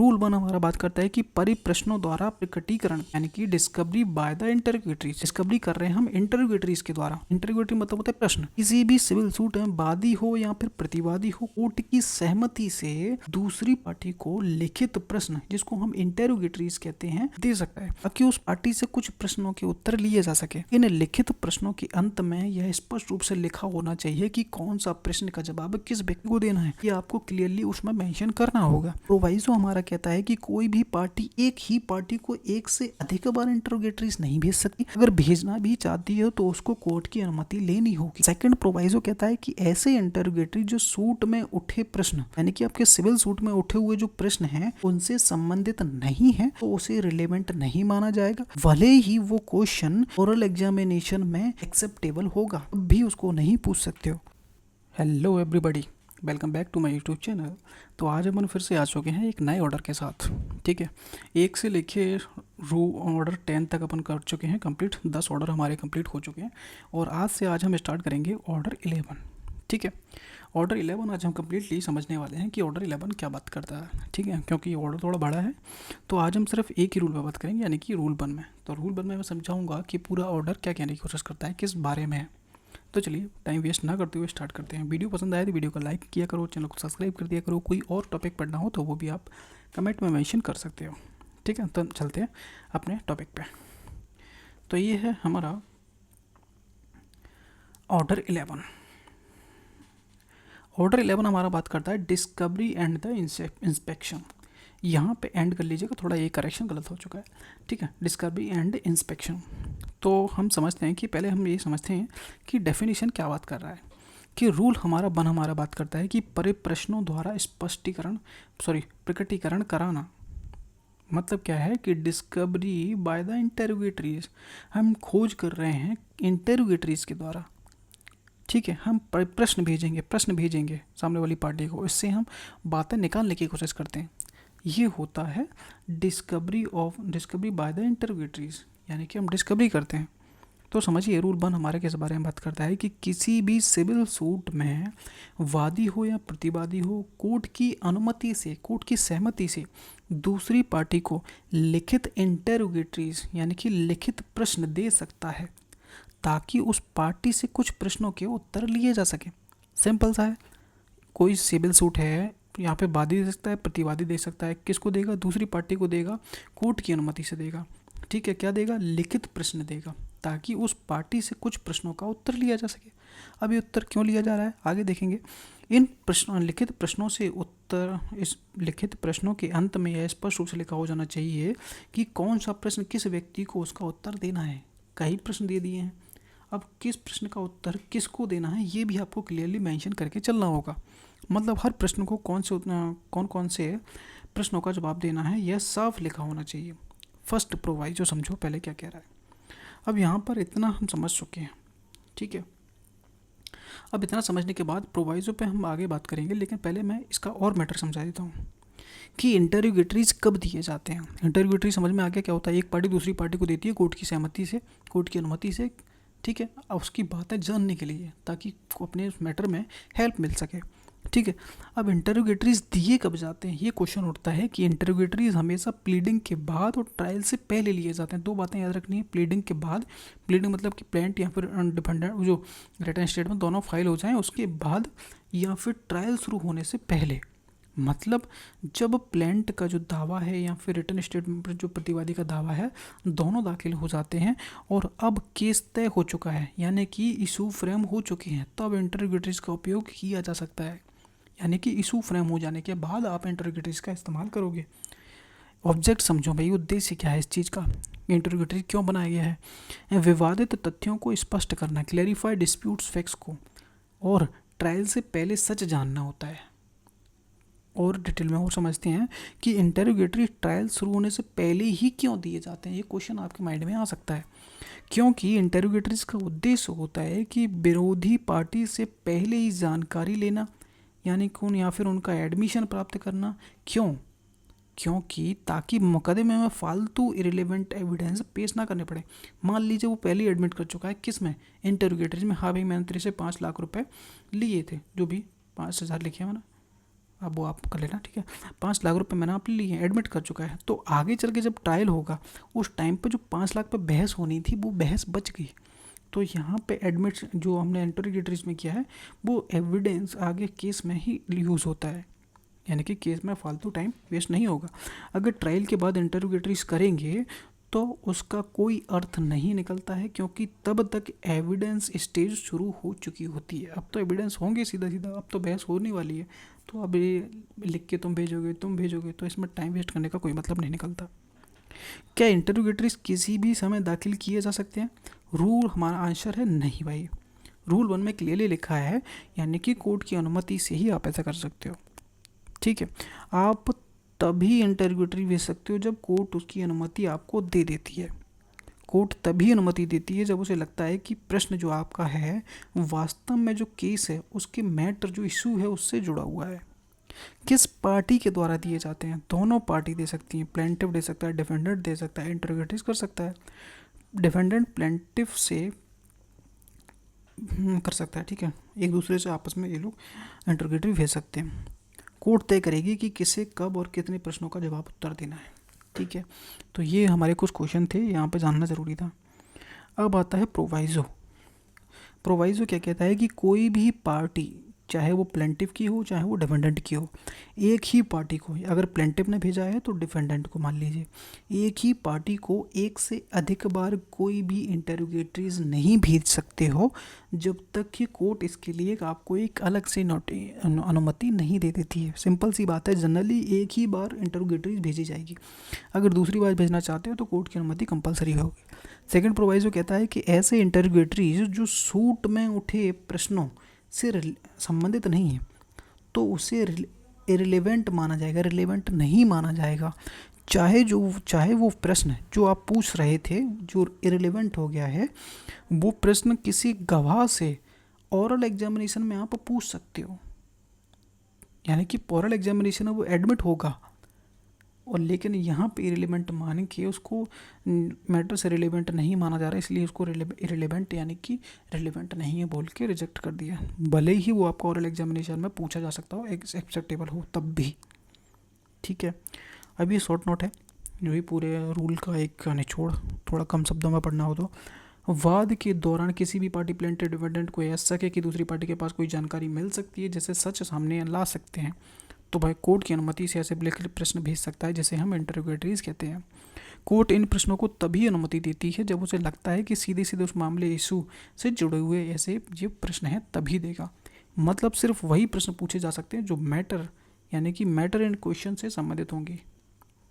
Rule 1 हमारा बात करता है कि परिप्रश्नों द्वारा प्रकटीकरण यानी कि discovery by the interrogatories. Discovery कर रहे हैं हम इंटरोगेटरीज के द्वारा। इंटरोगेटरी मतलब होता है प्रश्न। किसी भी सिविल सूट में वादी हो या फिर प्रतिवादी हो, कोर्ट की सहमति से दूसरी पार्टी को लिखित प्रश्न, जिसको हम इंटरोगेटरीज कहते हैं, दे सकता है ताकि उस पार्टी से कुछ प्रश्नों के उत्तर लिए जा सके। इन लिखित प्रश्नों के अंत में यह स्पष्ट रूप से लिखा होना चाहिए कि कौन सा प्रश्न का जवाब किस व्यक्ति को देना है। ये आपको क्लियरली उसमें मेंशन करना होगा। प्रोवाइजो हमारा कहता है कि कोई भी पार्टी एक ही पार्टी को एक से अधिक बार इंटरोगेटरीज नहीं भेज सकती। अगर भेजना भी चाहती है तो उसको कोर्ट की अनुमति लेनी होगी। सेकंड, प्रोवाइजो कहता है कि ऐसे इंटरोगेटरी जो सूट में उठे प्रश्न यानी कि आपके सिविल सूट में उठे हुए जो प्रश्न हैं उनसे संबंधित नहीं है तो उसे रिलेवेंट नहीं माना जाएगा, भले ही वो क्वेश्चन ओरल एग्जामिनेशन में एक्सेप्टेबल होगा, भी उसको नहीं पूछ सकते हो। Hello everybody, welcome back to my YouTube channel. तो आज अपन फिर से आ चुके हैं एक नए ऑर्डर के साथ। ठीक है, 1 से लेके ऑर्डर 10 तक अपन कर चुके हैं कंप्लीट। 10 ऑर्डर हमारे कंप्लीट हो चुके हैं और आज हम स्टार्ट करेंगे ऑर्डर 11। ठीक है, ऑर्डर 11 आज हम कम्प्लीटली समझने वाले हैं कि ऑर्डर 11 क्या बात करता है। ठीक है, क्योंकि ऑर्डर थोड़ा बड़ा है तो आज हम सिर्फ एक ही रूल पे बात करेंगे, यानी कि रूल 1 में। तो रूल 1 में मैं समझाऊंगा कि पूरा ऑर्डर क्या कहने की कोशिश करता है, किस बारे में है। तो चलिए टाइम वेस्ट ना करते हुए स्टार्ट करते हैं। वीडियो पसंद आए तो वीडियो को लाइक किया करो, चैनल को सब्सक्राइब कर दिया करो। कोई और टॉपिक पढ़ना हो तो वो भी आप कमेंट में मेंशन कर सकते हो। ठीक है, तो चलते हैं अपने टॉपिक पे। तो ये है हमारा ऑर्डर 11। ऑर्डर 11 हमारा बात करता है डिस्कवरी एंड द इंस्पेक्शन। यहाँ पे एंड कर लीजिएगा, थोड़ा ये करेक्शन गलत हो चुका है। ठीक है, डिस्कवरी एंड इंस्पेक्शन। तो हम समझते हैं कि पहले हम ये समझते हैं कि डेफिनेशन क्या बात कर रहा है। कि रूल हमारा बात करता है कि परिप्रश्नों द्वारा प्रकटीकरण कराना। मतलब क्या है कि डिस्कवरी बाय द इंटरोगेटरीज, हम खोज कर रहे हैं इंटरोगेटरीज के द्वारा। ठीक है, हम प्रश्न भेजेंगे सामने वाली पार्टी को, इससे हम बातें निकालने की कोशिश करते हैं। ये होता है डिस्कवरी बाय द इंटरोगेटरीज, यानी कि हम डिस्कवरी करते हैं। तो समझिए रूल 1 हमारे किस बारे में बात करता है कि किसी भी सिविल सूट में वादी हो या प्रतिवादी हो, कोर्ट की अनुमति से, कोर्ट की सहमति से दूसरी पार्टी को लिखित इंटरोगेटरीज यानी कि लिखित प्रश्न दे सकता है ताकि उस पार्टी से कुछ प्रश्नों के उत्तर लिए जा सके। सिंपल सा है। कोई सिविल सूट है, यहाँ पे वादी दे सकता है, प्रतिवादी दे सकता है। किसको देगा? दूसरी पार्टी को देगा, कोर्ट की अनुमति से देगा। ठीक है, क्या देगा? लिखित प्रश्न देगा ताकि उस पार्टी से कुछ प्रश्नों का उत्तर लिया जा सके। अब ये उत्तर क्यों लिया जा रहा है आगे देखेंगे। इन लिखित प्रश्नों से उत्तर, इस लिखित प्रश्नों के अंत में यह स्पष्ट रूप से लिखा हो जाना चाहिए कि कौन सा प्रश्न किस व्यक्ति को उसका उत्तर देना है। कई प्रश्न दे दिए हैं, अब किस प्रश्न का उत्तर किसको देना है ये भी आपको क्लियरली मेंशन करके चलना होगा। मतलब हर प्रश्न को कौन से प्रश्नों का जवाब देना है यह साफ लिखा होना चाहिए। फर्स्ट, प्रोवाइजो समझो पहले क्या कह रहा है। अब यहाँ पर इतना हम समझ चुके हैं। ठीक है, अब इतना समझने के बाद प्रोवाइजो पे हम आगे बात करेंगे, लेकिन पहले मैं इसका और मैटर समझा देता हूँ कि इंटरोगेटरीज कब दिए जाते हैं। इंटरोगेटरी समझ में आ गया क्या होता है? एक पार्टी दूसरी पार्टी को देती है कोर्ट की सहमति से, कोर्ट की अनुमति से। ठीक है, अब उसकी बातें जानने के लिए ताकि अपने उस मैटर में हेल्प मिल सके। ठीक है, अब इंटरोगेटरीज दिए कब जाते हैं ये क्वेश्चन उठता है कि इंटरोगेटरीज हमेशा प्लीडिंग के बाद और ट्रायल से पहले लिए जाते हैं। 2 बातें याद रखनी है। प्लीडिंग के बाद, प्लीडिंग मतलब कि प्लेंट या फिर डिफेंडेंट जो रिटन स्टेटमेंट दोनों फाइल हो जाएं उसके बाद, या फिर ट्रायल शुरू होने से पहले। मतलब जब प्लेंट का जो दावा है या फिर रिटन स्टेटमेंट पर जो प्रतिवादी का दावा है दोनों दाखिल हो जाते हैं और अब केस तय हो चुका है यानी कि इशू फ्रेम हो चुके हैं, तब इंटरोगेटरीज का उपयोग किया जा सकता है। यानी कि इशू फ्रेम हो जाने के बाद आप इंटरोगेटरीज का इस्तेमाल करोगे। ऑब्जेक्ट समझो भाई, उद्देश्य क्या है इस चीज़ का, इंटरोगेटरी क्यों बनाया गया है। विवादित तथ्यों को स्पष्ट करना, क्लैरिफाई डिस्प्यूट्स फैक्ट्स को, और ट्रायल से पहले सच जानना होता है। और डिटेल में और समझते हैं कि इंटरोगेटरी ट्रायल शुरू होने से पहले ही क्यों दिए जाते हैं। ये क्वेश्चन आपके माइंड में आ सकता है, क्योंकि इंटरोगेटरीज का उद्देश्य होता है कि विरोधी पार्टी से पहले ही जानकारी लेना, यानी कौन या फिर उनका एडमिशन प्राप्त करना। क्योंकि ताकि मुकदमे में फालतू इरेलीवेंट एविडेंस पेश ना करने पड़े। मान लीजिए वो पहले ही एडमिट कर चुका है, किस में? इंटरोगेटरीज में। हाँ भाई, मैंने तेरे से 5 लाख रुपए लिए थे, जो भी 5,000 लिखे हैं ना, अब वो आप कर लेना, ठीक है। 5 लाख रुपए मैंने आप लिए, एडमिट कर चुका है, तो आगे चल के जब ट्रायल होगा उस टाइम पे जो 5 लाख पे बहस होनी थी वो बहस बच गई। तो यहाँ पे एडमिट जो हमने इंटरोगेटरीज में किया है वो एविडेंस आगे केस में ही यूज़ होता है, यानी कि केस में फालतू टाइम वेस्ट नहीं होगा। अगर ट्रायल के बाद इंटरोगेटरीज करेंगे तो उसका कोई अर्थ नहीं निकलता है, क्योंकि तब तक एविडेंस स्टेज शुरू हो चुकी होती है। अब तो एविडेंस होंगे सीधा सीधा, अब तो बहस होने वाली है, तो अब ये लिख के तुम भेजोगे तो इसमें टाइम वेस्ट करने का कोई मतलब नहीं निकलता। क्या इंटरोगेटरीज किसी भी समय दाखिल किए जा सकते हैं? रूल हमारा आंसर है नहीं भाई। रूल 1 में क्लियरली लिखा है, यानी कि कोर्ट की अनुमति से ही आप ऐसा कर सकते हो, ठीक है। आप तभी इंटरोगेटरी भेज सकते हो जब कोर्ट उसकी अनुमति आपको दे देती है। कोर्ट तभी अनुमति देती है जब उसे लगता है कि प्रश्न जो आपका है वास्तव में जो केस है उसके मैटर जो इशू है उससे जुड़ा हुआ है। किस पार्टी के द्वारा दिए जाते हैं? दोनों पार्टी दे सकती हैं, प्लेंटिफ दे सकता है, डिफेंडेंट दे सकता है, इंटरोगेटरीज कर सकता है। डिफेंडेंट प्लेंटिफ से कर सकता है, ठीक है, एक दूसरे से आपस में ये लोग इंटरोगेटरी भेज सकते हैं। कोर्ट तय करेगी कि किसे कब और कितने प्रश्नों का जवाब उत्तर देना है, ठीक है। तो ये हमारे कुछ क्वेश्चन थे, यहाँ पे जानना ज़रूरी था। अब आता है प्रोवाइज़ो। प्रोवाइज़ो क्या कहता है कि कोई भी पार्टी, चाहे वो प्लेंटिफ की हो चाहे वो डिफेंडेंट की हो, एक ही पार्टी को, अगर प्लेंटिफ ने भेजा है तो डिफेंडेंट को मान लीजिए, एक ही पार्टी को एक से अधिक बार कोई भी इंटरोगेटरीज नहीं भेज सकते हो जब तक कि कोर्ट इसके लिए आपको एक अलग से अनुमति नहीं दे देती है। सिंपल सी बात है, जनरली एक ही बार इंटरोगेटरीज भेजी जाएगी, अगर दूसरी बार भेजना चाहते हो तो कोर्ट की अनुमति कंपलसरी होगी। सेकंड प्रोवाइज़ो कहता है कि ऐसे इंटरोगेटरीज जो सूट में उठे प्रश्नों से संबंधित नहीं है तो उसे इरिलेवेंट माना जाएगा, रिलेवेंट नहीं माना जाएगा। चाहे वो प्रश्न जो आप पूछ रहे थे जो इरिलेवेंट हो गया है, वो प्रश्न किसी गवाह से ओरल एग्जामिनेशन में आप पूछ सकते हो, यानी कि ओरल एग्जामिनेशन में वो एडमिट होगा, और लेकिन यहाँ पे इरिलेवेंट मान के उसको मैटर से रिलेवेंट नहीं माना जा रहा है, इसलिए उसको इरिलेवेंट यानी कि रिलेवेंट नहीं है बोल के रिजेक्ट कर दिया। भले ही वो आपको ओरल एग्जामिनेशन में पूछा जा सकता हो, एक्सेप्टेबल हो तब भी, ठीक है। अब ये शॉर्ट नोट है, जो ही पूरे रूल का एक निचोड़, थोड़ा कम शब्दों में पढ़ना हो तो, वाद के दौरान किसी भी पार्टी प्लेंटिफ डिफेंडेंट को यह शक है कि दूसरी पार्टी के पास कोई जानकारी मिल सकती है जैसे सच सामने ला सकते हैं, तो भाई कोर्ट की अनुमति से ऐसे लिखित प्रश्न भेज सकता है, जिसे हम इंटरोगेटरीज कहते हैं। कोर्ट इन प्रश्नों को तभी अनुमति देती है जब उसे लगता है कि सीधे सीधे उस मामले इशू से जुड़े हुए ऐसे ये प्रश्न हैं, तभी देगा। मतलब सिर्फ वही प्रश्न पूछे जा सकते हैं जो मैटर, यानी कि मैटर एंड क्वेश्चन से संबंधित होंगे,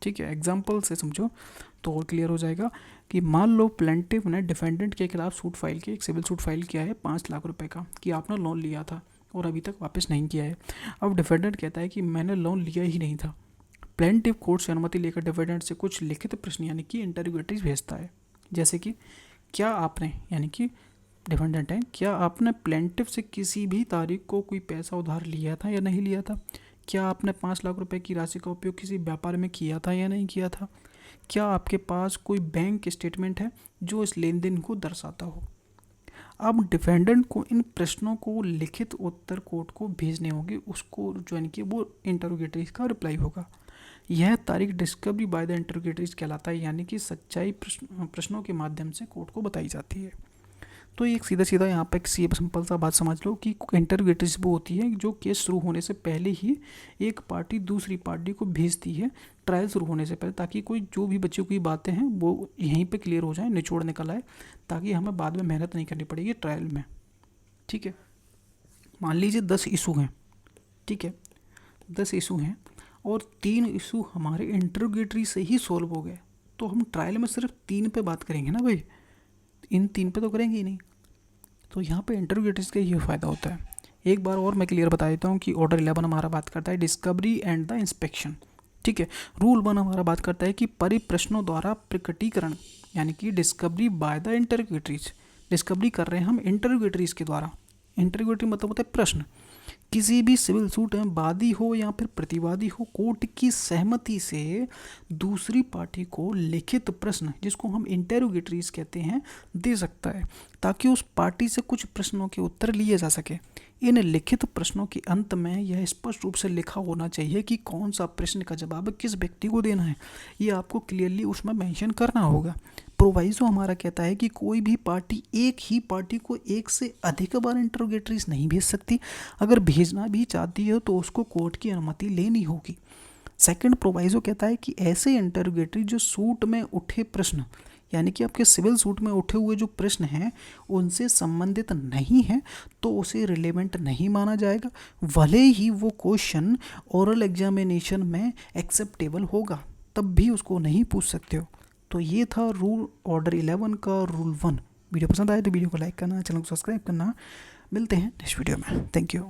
ठीक है। एग्जाम्पल से समझो तो और क्लियर हो जाएगा कि मान लो प्लेंटिफ ने डिफेंडेंट के खिलाफ सूट फाइल किया, एक सिविल सूट फाइल किया है 5 लाख रुपए का, कि आपने लोन लिया था और अभी तक वापस नहीं किया है। अब डिफेंडेंट कहता है कि मैंने लोन लिया ही नहीं था। प्लेंटिफ कोर्ट से अनुमति लेकर डिफेंडेंट से कुछ लिखित प्रश्न यानी कि इंटरोगेटरीज भेजता है, जैसे कि क्या आपने, यानी कि डिफेंडेंट है, क्या आपने प्लेंटिफ से किसी भी तारीख को कोई पैसा उधार लिया था या नहीं लिया था? क्या आपने 5 लाख रुपए की राशि का उपयोग किसी व्यापार में किया था या नहीं किया था? क्या आपके पास कोई बैंक स्टेटमेंट है जो इस लेन देन को दर्शाता हो? अब डिफेंडेंट को इन प्रश्नों को लिखित उत्तर कोर्ट को भेजने होंगे, उसको जो यानी कि वो इंटरोगेटरीज का रिप्लाई होगा। यह तारीख डिस्कवरी बाय द इंटरोगेटरीज कहलाता है, यानी कि सच्चाई प्रश्नों के माध्यम से कोर्ट को बताई जाती है। तो एक सीधा सीधा यहाँ पे एक सिंपल सा बात समझ लो कि इंटरोगेटरीज वो होती है जो केस शुरू होने से पहले ही एक पार्टी दूसरी पार्टी को भेजती है ट्रायल शुरू होने से पहले, ताकि कोई जो भी बच्चों की बातें हैं वो यहीं पे क्लियर हो जाए, निचोड़ निकल आए, ताकि हमें बाद में मेहनत नहीं करनी पड़ेगी ट्रायल में, ठीक है। मान लीजिए 10 इशू हैं, ठीक है, 10 इशू हैं और 3 इशू हमारे इंटरोगेटरी से ही सॉल्व हो गए, तो हम ट्रायल में सिर्फ 3 पे बात करेंगे ना भाई, इन 3 पे तो करेंगे ही नहीं। तो यहाँ पे इंटरोगेटरीज का ये फ़ायदा होता है। एक बार और मैं क्लियर बता देता हूँ कि ऑर्डर 11 हमारा बात करता है डिस्कवरी एंड द इंस्पेक्शन, ठीक है। रूल 1 हमारा बात करता है कि परिप्रश्नों द्वारा प्रकटीकरण, यानी कि discovery by the interrogatories. Discovery कर रहे हैं हम इंटरोगेटरीज के द्वारा। इंटरोगेटरी मतलब होता है प्रश्न, किसी भी सिविल सूट में वादी हो या फिर प्रतिवादी हो, कोर्ट की सहमति से दूसरी पार्टी को लिखित प्रश्न, जिसको हम इंटेरोगेटरीज कहते हैं, दे सकता है ताकि उस पार्टी से कुछ प्रश्नों के उत्तर लिए जा सके। इन लिखित प्रश्नों के अंत में यह स्पष्ट रूप से लिखा होना चाहिए कि कौन सा प्रश्न का जवाब किस व्यक्ति को देना है, ये आपको क्लियरली उसमें मेंशन करना होगा। प्रोवाइजो हमारा कहता है कि कोई भी पार्टी एक ही पार्टी को एक से अधिक बार इंटरोगेटरीज नहीं भेज सकती। अगर भेजना भी चाहती है तो उसको कोर्ट की अनुमति लेनी होगी। सेकंड प्रोवाइजो कहता है कि ऐसे इंटरोगेटरी जो सूट में उठे प्रश्न, यानी कि आपके सिविल सूट में उठे हुए जो प्रश्न हैं उनसे संबंधित नहीं है तो उसे रिलेवेंट नहीं माना जाएगा, भले ही वो क्वेश्चन ओरल एग्जामिनेशन में एक्सेप्टेबल होगा, तब भी उसको नहीं पूछ सकते हो। तो ये था रूल ऑर्डर 11 का रूल 1। वीडियो पसंद आए तो वीडियो को लाइक करना, चैनल को सब्सक्राइब करना। मिलते हैं नेक्स्ट वीडियो में। Thank you.